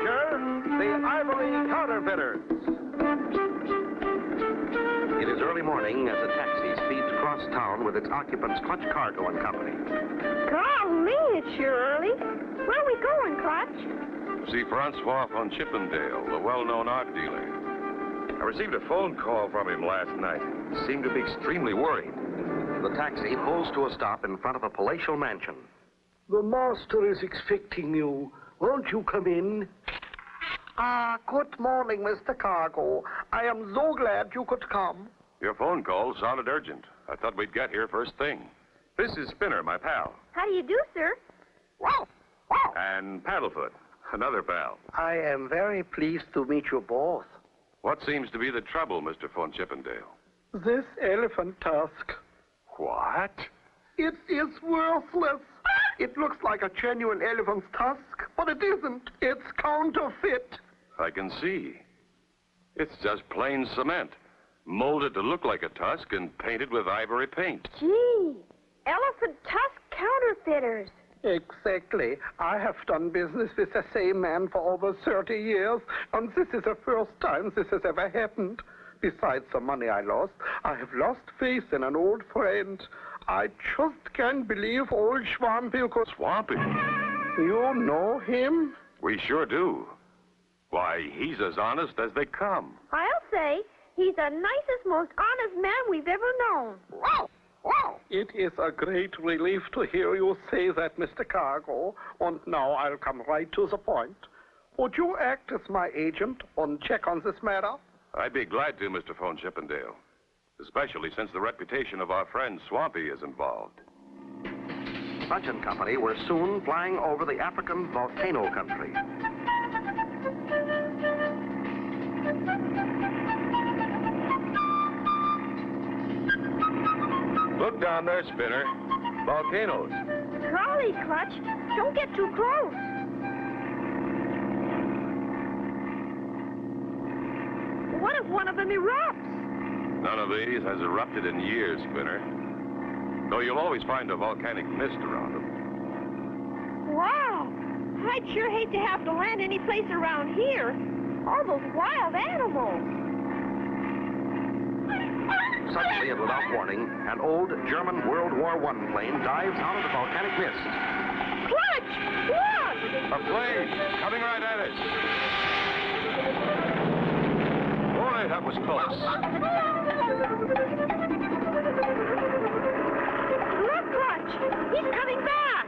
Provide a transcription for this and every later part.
adventure, the Ivory counterfeiters. It is early morning as a taxi speeds across town with its occupants Clutch Cargo and Company. Golly, it's sure early. Where are we going, Clutch? To see Francois von Chippendale, the well-known art dealer. I received a phone call from him last night. He seemed to be extremely worried. The taxi pulls to a stop in front of a palatial mansion. The master is expecting you. Won't you come in? Good morning, Mr. Cargo. I am so glad you could come. Your phone call sounded urgent. I thought we'd get here first thing. This is Spinner, my pal. How do you do, sir? Wow, wow. And Paddlefoot, another pal. I am very pleased to meet you both. What seems to be the trouble, Mr. von Chippendale? This elephant tusk. What? It is worthless. It looks like a genuine elephant's tusk, but it isn't. It's counterfeit. I can see. It's just plain cement, molded to look like a tusk and painted with ivory paint. Gee, elephant tusk counterfeiters. Exactly. I have done business with the same man for over 30 years, and this is the first time this has ever happened. Besides the money I lost, I have lost faith in an old friend. I just can't believe old Swampy could... Swampy? You know him? We sure do. Why, he's as honest as they come. I'll say he's the nicest, most honest man we've ever known. Wow! Wow! It is a great relief to hear you say that, Mr. Cargo. And now I'll come right to the point. Would you act as my agent and check on this matter? I'd be glad to, Mr. von Chippendale. Especially since the reputation of our friend Swampy is involved. Clutch and Company were soon flying over the African volcano country. Look down there, Spinner. Volcanoes. Golly, Clutch, don't get too close. What if one of them erupts? None of these has erupted in years, Spinner. Though you'll always find a volcanic mist around them. Wow, I'd sure hate to have to land any place around here. All those wild animals. Suddenly and without warning, an old German World War I plane dives out of the volcanic mist. Clutch! Look! A plane coming right at us. Boy, that was close. Look, Clutch! He's coming back!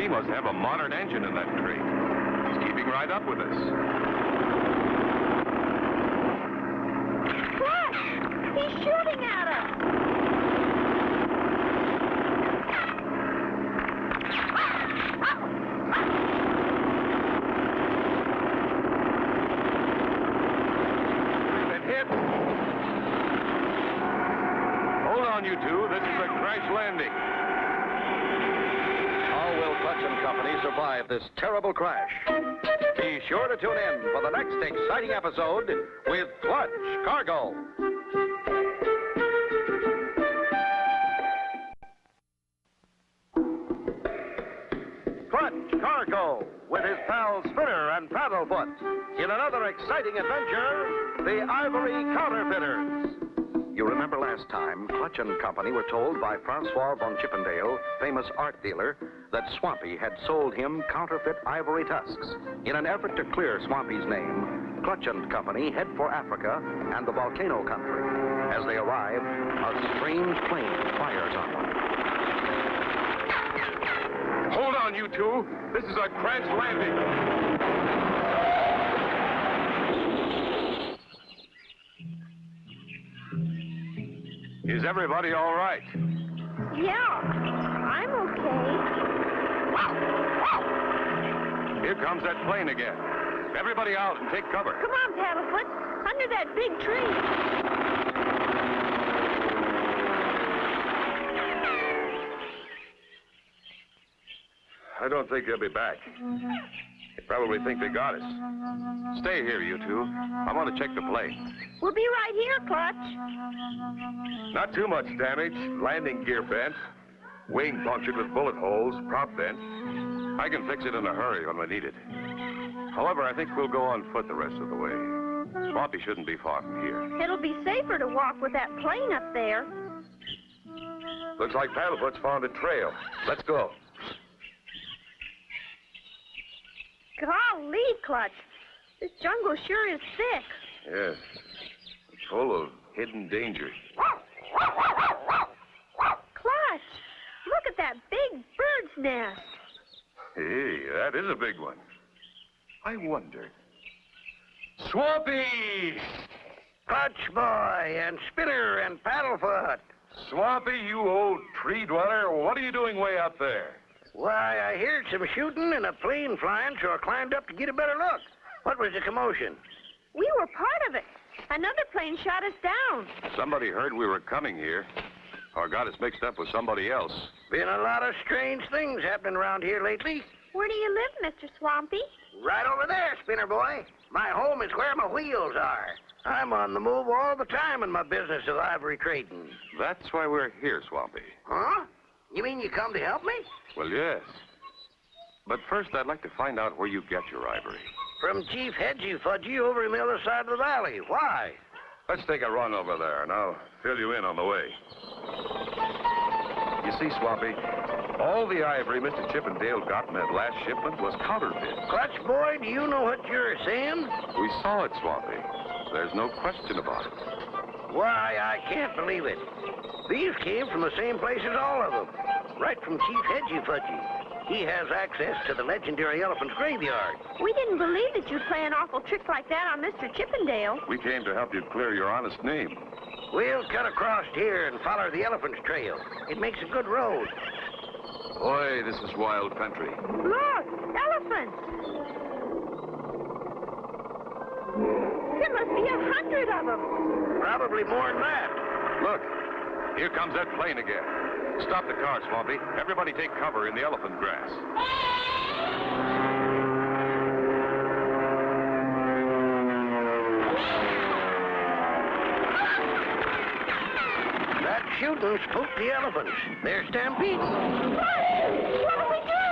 He must have a modern engine in that crate. He's keeping right up with us. Clutch! He's shooting at us! We've been hit. Hold on, you two. This is a crash landing. Clutch and Company survived this terrible crash. Be sure to tune in for the next exciting episode with Clutch Cargo. Clutch Cargo with his pals Spinner and Paddlefoot in another exciting adventure, the Ivory Counterfeiters. You remember last time, Clutch and Company were told by Francois von Chippendale, famous art dealer, that Swampy had sold him counterfeit ivory tusks. In an effort to clear Swampy's name, Clutch and Company head for Africa and the volcano country. As they arrive, a strange plane fires on them. Hold on, you two. This is a crash landing. Is everybody all right? Yeah, I'm okay. Here comes that plane again. Everybody out and take cover. Come on, Paddlefoot. Under that big tree. I don't think they'll be back. They probably think they got us. Stay here, you two. I want to check the plane. We'll be right here, Clutch. Not too much damage. Landing gear bent. Wing punctured with bullet holes. Prop bent. I can fix it in a hurry when we need it. However, I think we'll go on foot the rest of the way. Swampy shouldn't be far from here. It'll be safer to walk with that plane up there. Looks like Paddlefoot's found a trail. Let's go. Golly, Clutch. This jungle sure is thick. Yes. It's full of hidden dangers. Clutch, look at that big bird's nest. Hey, that is a big one. I wonder. Swampy! Clutch boy and Spinner and Paddlefoot. Swampy, you old tree dweller, what are you doing way up there? Why, I heard some shooting and a plane flying, so I climbed up to get a better look. What was the commotion? We were part of it. Another plane shot us down. Somebody heard we were coming here, or got us mixed up with somebody else. Been a lot of strange things happening around here lately. Where do you live, Mr. Swampy? Right over there, Spinner boy. My home is where my wheels are. I'm on the move all the time in my business of ivory trading. That's why we're here, Swampy. Huh? You mean you come to help me? Well, yes. But first, I'd like to find out where you get your ivory. From Chief Hedgy Fudgy over in the other side of the valley. Why? Let's take a run over there, and I'll fill you in on the way. You see, Swampy, all the ivory Mr. Chippendale got in that last shipment was counterfeit. Clutch boy, do you know what you're saying? We saw it, Swampy. There's no question about it. Why, I can't believe it. These came from the same place as all of them. Right from Chief Hedgy Fudgy. He has access to the legendary elephant's graveyard. We didn't believe that you'd play an awful trick like that on Mr. Chippendale. We came to help you clear your honest name. We'll cut across here and follow the elephant's trail. It makes a good road. Boy, this is wild country. Look, elephants. There must be 100 of them. Probably more than that. Look, here comes that plane again. Stop the car, Swampy. Everybody take cover in the elephant grass. That shooting spooked the elephants. They're stampeding. What do we do?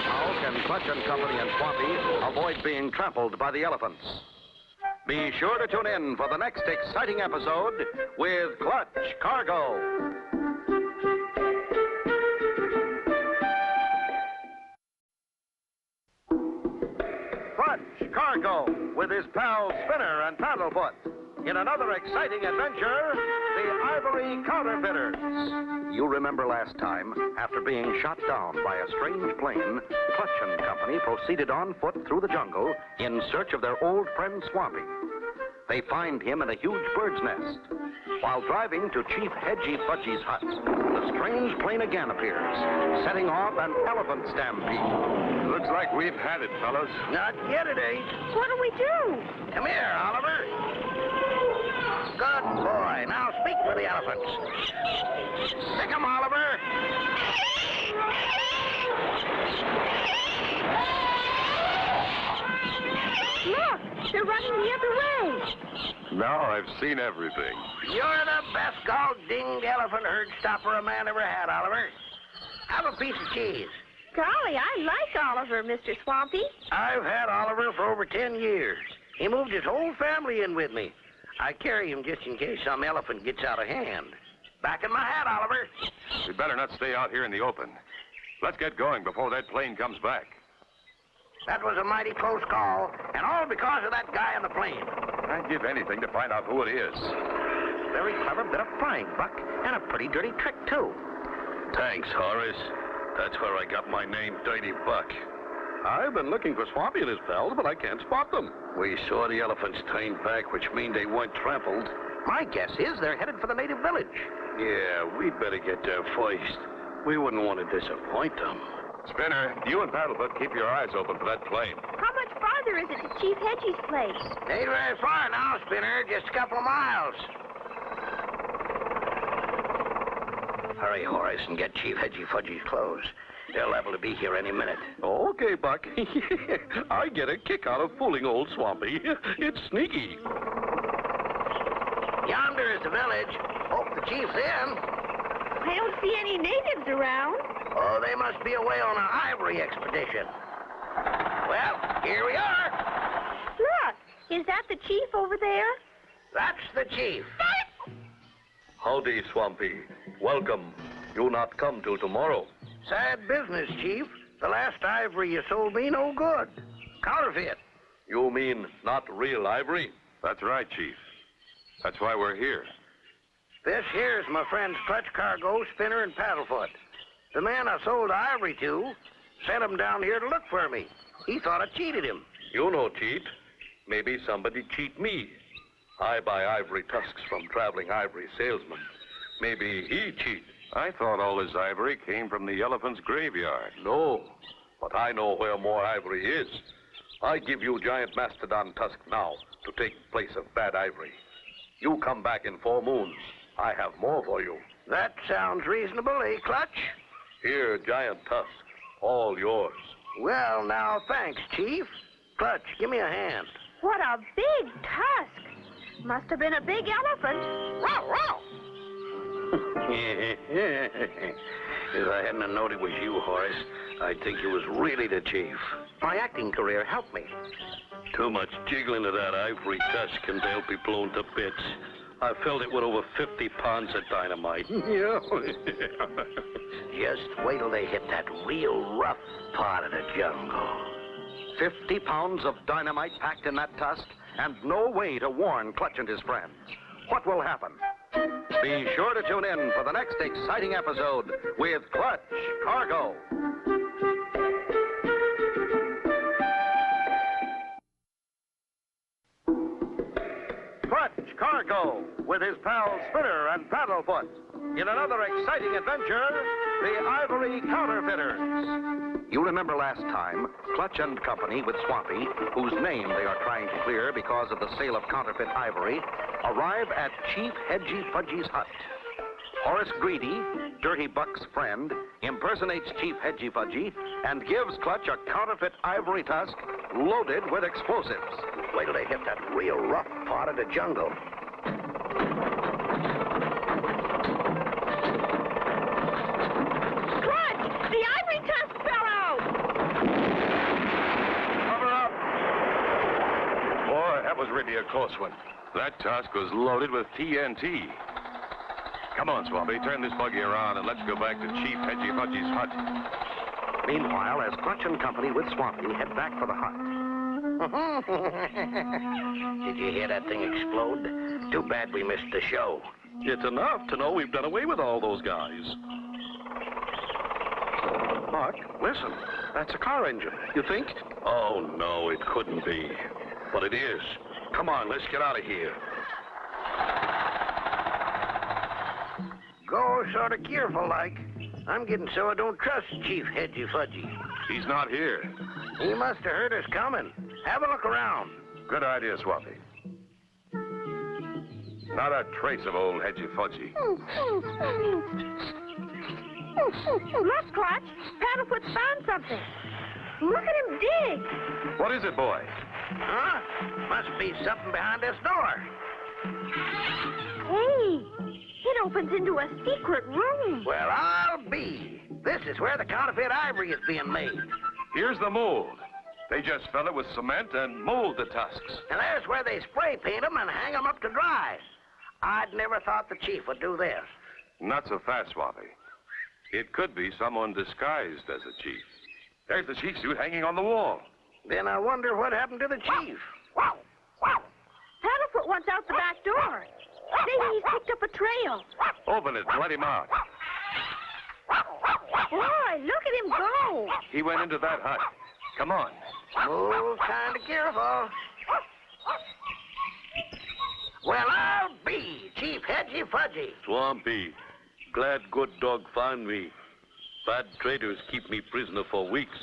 How can Clutch and Company and Swampy avoid being trampled by the elephants? Be sure to tune in for the next exciting episode with Clutch Cargo. Clutch Cargo with his pals Spinner and Paddlefoot in another exciting adventure, the Ivory Counterfeiters. You remember last time, after being shot down by a strange plane, Clutch and Company proceeded on foot through the jungle in search of their old friend Swampy. They find him in a huge bird's nest. While driving to Chief Hedgy Fudgy's hut, the strange plane again appears, setting off an elephant stampede. Looks like we've had it, fellas. Not yet, it ain't. What do we do? Come here, Oliver. Good boy. Now speak for the elephants. Pick 'em, Oliver. Look, they're running the other way. Now I've seen everything. You're the best dinged elephant herd stopper a man ever had, Oliver. Have a piece of cheese. Golly, I like Oliver, Mr. Swampy. I've had Oliver for over 10 years. He moved his whole family in with me. I carry him just in case some elephant gets out of hand. Back in my hat, Oliver. We'd better not stay out here in the open. Let's get going before that plane comes back. That was a mighty close call, and all because of that guy in the plane. I'd give anything to find out who it is. Very clever bit of flying, Buck, and a pretty dirty trick, too. Thanks, Horace. That's where I got my name, Dirty Buck. I've been looking for Swampy and his pals, but I can't spot them. We saw the elephants turn back, which means they weren't trampled. My guess is they're headed for the native village. Yeah, we'd better get there first. We wouldn't want to disappoint them. Spinner, you and Paddlefoot keep your eyes open for that plane. How much farther is it to Chief Hedgy's place? Ain't very far now, Spinner. Just a couple of miles. Hurry, Horace, and get Chief Hedgy Fudgy's clothes. They're liable to be here any minute. Okay, Buck. I get a kick out of fooling old Swampy. It's sneaky. Yonder is the village. Hope the chief's in. I don't see any natives around. Oh, they must be away on an Ivory expedition. Well, here we are. Look, is that the chief over there? That's the chief. Howdy, Swampy. Welcome. You not come till tomorrow. Sad business, Chief. The last ivory you sold me no good. Counterfeit. You mean not real ivory? That's right, Chief. That's why we're here. This here's my friend's clutch, cargo, spinner, and paddlefoot. The man I sold ivory to sent him down here to look for me. He thought I cheated him. You no cheat. Maybe somebody cheat me. I buy ivory tusks from traveling ivory salesmen. Maybe he cheat. I thought all this ivory came from the elephant's graveyard. No, but I know where more ivory is. I give you giant mastodon tusk now to take place of bad ivory. You come back in 4 moons. I have more for you. That sounds reasonable, eh, Clutch? Here, giant tusk, all yours. Well, now, thanks, Chief. Clutch, give me a hand. What a big tusk. Must have been a big elephant. Wow, wow. If I hadn't have known it was you, Horace, I'd think you was really the chief. My acting career helped me. Too much jiggling of that ivory tusk and they'll be blown to bits. I filled it with over 50 pounds of dynamite. Yeah. Just wait till they hit that real rough part of the jungle. 50 pounds of dynamite packed in that tusk, and no way to warn Clutch and his friends. What will happen? Be sure to tune in for the next exciting episode with Clutch Cargo. Clutch Cargo with his pals Spinner and Paddlefoot in another exciting adventure, the Ivory Counterfeiters. You remember last time, Clutch and Company with Swampy, whose name they are trying to clear because of the sale of counterfeit ivory, arrive at Chief Hedgy Fudgy's hut. Horace Greedy, Dirty Buck's friend, impersonates Chief Hedgy Fudgy and gives Clutch a counterfeit ivory tusk loaded with explosives. Wait till they hit that real rough part of the jungle. Clutch, the ivory tusk fell out. Cover up! Boy, that was really a close one. That tusk was loaded with TNT. Come on, Swampy, turn this buggy around and let's go back to Chief Hedgy Fudgy's hut. Meanwhile, as Clutch and Company with Swampy head back for the hut. Did you hear that thing explode? Too bad we missed the show. It's enough to know we've done away with all those guys. Buck, listen. That's a car engine. You think? Oh, no, it couldn't be. But it is. Come on, let's get out of here. Go sort of careful like. I'm getting so I don't trust Chief Hedgy Fudgy. He's not here. He must have heard us coming. Have a look around. Good idea, Swampy. Not a trace of old Hedgy Fudgy. Look, Clutch, Paddlefoot's found something. Look at him dig. What is it, boy? Huh? Must be something behind this door. Hey, it opens into a secret room. Well, I'll be. This is where the counterfeit ivory is being made. Here's the mold. They just fill it with cement and mold the tusks. And there's where they spray paint them and hang them up to dry. I'd never thought the chief would do this. Not so fast, Swampy. It could be someone disguised as a chief. There's the chief suit hanging on the wall. Then I wonder what happened to the chief. Paddlefoot wants out the back door. Maybe he's picked up a trail. Open it and let him out. Boy, look at him go. He went into that hut. Come on. Move kind of careful. Well, I'll be Chief Hedgy Fudgy. Swampy, glad good dog found me. Bad traders keep me prisoner for weeks.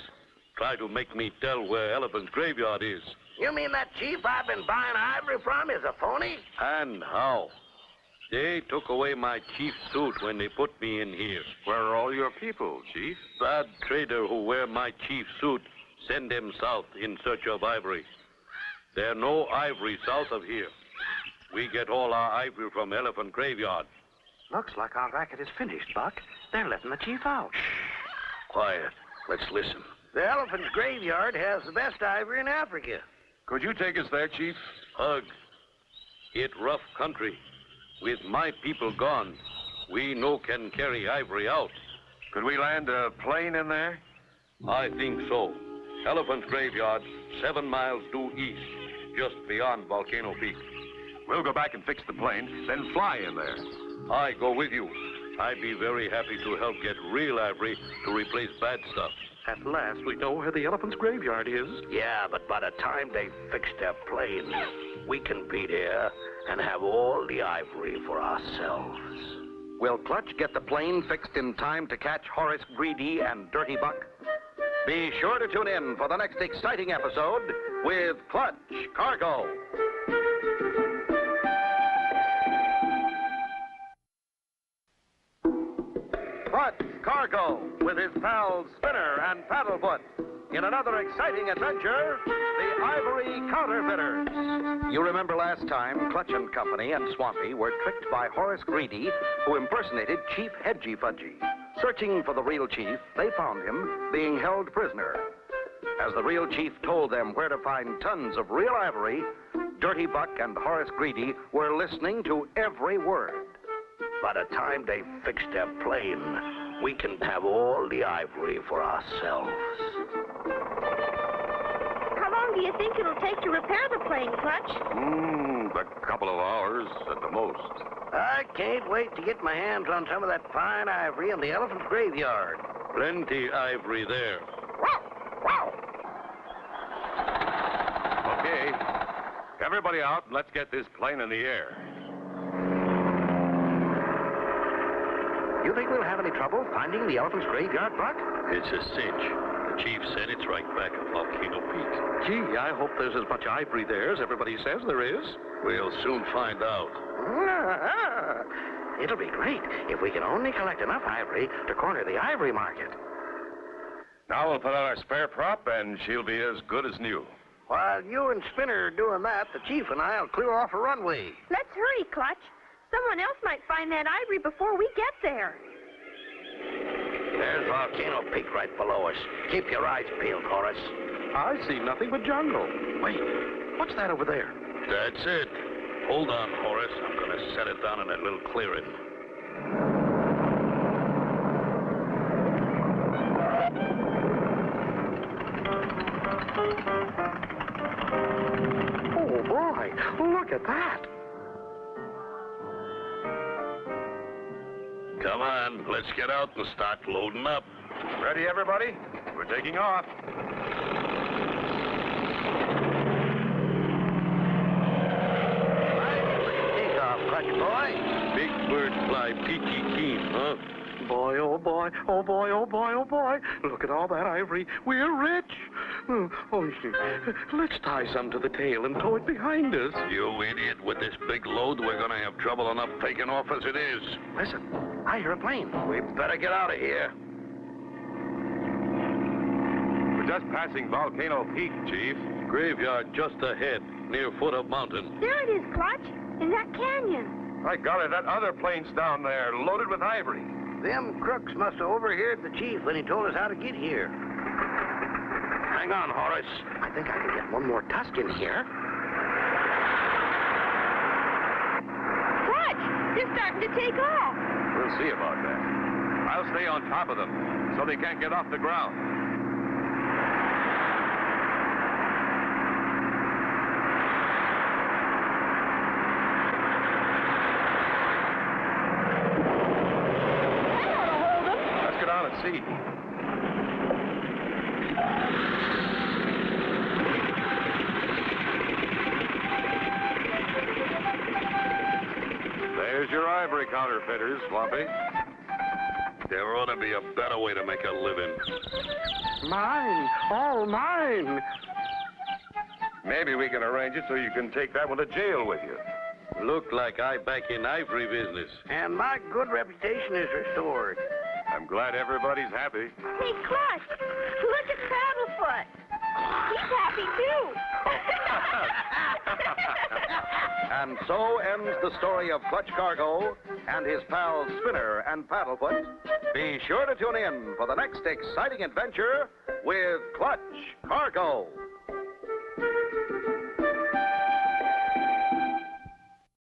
Try to make me tell where Elephant's graveyard is. You mean that chief I've been buying ivory from is a phony? And how? They took away my chief's suit when they put me in here. Where are all your people, Chief? Bad trader who wear my chief's suit send them south in search of ivory. There no ivory south of here. We get all our ivory from Elephant Graveyard. Looks like our racket is finished, Buck. They're letting the chief out. Quiet. Let's listen. The Elephant's Graveyard has the best ivory in Africa. Could you take us there, Chief? Hug. It rough country. With my people gone, we no can carry ivory out. Could we land a plane in there? I think so. Elephant's Graveyard, 7 miles due east, just beyond Volcano Peak. We'll go back and fix the plane, then fly in there. I go with you. I'd be very happy to help get real ivory to replace bad stuff. At last, we know where the elephant's graveyard is. Yeah, but by the time they fix their plane, we can be there and have all the ivory for ourselves. Will Clutch get the plane fixed in time to catch Horace Greedy and Dirty Buck? Be sure to tune in for the next exciting episode with Clutch Cargo. Clutch Cargo with his pals Spinner and Paddlefoot in another exciting adventure, the Ivory Counterfeiters. You remember last time Clutch and Company and Swampy were tricked by Horace Greedy, who impersonated Chief Hedgy Fudgy. Searching for the real chief, they found him being held prisoner. As the real chief told them where to find tons of real ivory, Dirty Buck and Horace Greedy were listening to every word. By the time they fix their plane, we can have all the ivory for ourselves. How long do you think it'll take to repair the plane, Clutch? A couple of hours at the most. I can't wait to get my hands on some of that fine ivory in the Elephant's Graveyard. Plenty ivory there. Wow! Okay. Everybody out, and let's get this plane in the air. You think we'll have any trouble finding the elephant's graveyard, Buck? It's a cinch. The chief said it's right back at Volcano Peak. Gee, I hope there's as much ivory there as everybody says there is. We'll soon find out. It'll be great if we can only collect enough ivory to corner the ivory market. Now we'll put out our spare prop, and she'll be as good as new. While you and Spinner are doing that, the chief and I'll clear off a runway. Let's hurry, Clutch. Someone else might find that ivory before we get there. There's Volcano Peak right below us. Keep your eyes peeled, Horace. I see nothing but jungle. Wait, what's that over there? That's it. Hold on, Horace. I'm going to set it down in that little clearing. Oh, boy, look at that. Come on, let's get out and start loading up. Ready, everybody? We're taking off. Take off, Clutch boy. Big bird fly peachy keen, huh? Boy, oh boy, oh boy, oh boy, oh boy. Look at all that ivory. We're rich. Let's tie some to the tail and tow it behind us. You idiot. With this big load, we're going to have trouble enough taking off as it is. Listen, I hear a plane. We better get out of here. We're just passing Volcano Peak, Chief. Graveyard just ahead, near foot of mountain. There it is, Clutch. In that canyon. My golly, that other plane's down there, loaded with ivory. Them crooks must have overheard the chief when he told us how to get here. Hang on, Horace. I think I can get one more tusk in here. Clutch, they're starting to take off. We'll see about that. I'll stay on top of them so they can't get off the ground. Let's get down and see. There's your ivory counterfeiters, Swampy. There ought to be a better way to make a living. Mine, all mine. Maybe we can arrange it so you can take that one to jail with you. Look like I back in Ivory business. And my good reputation is restored. I'm glad everybody's happy. Hey, Clutch, look at Paddlefoot. He's happy, too. And so ends the story of Clutch Cargo and his pals Spinner and Paddlefoot. Be sure to tune in for the next exciting adventure with Clutch Cargo.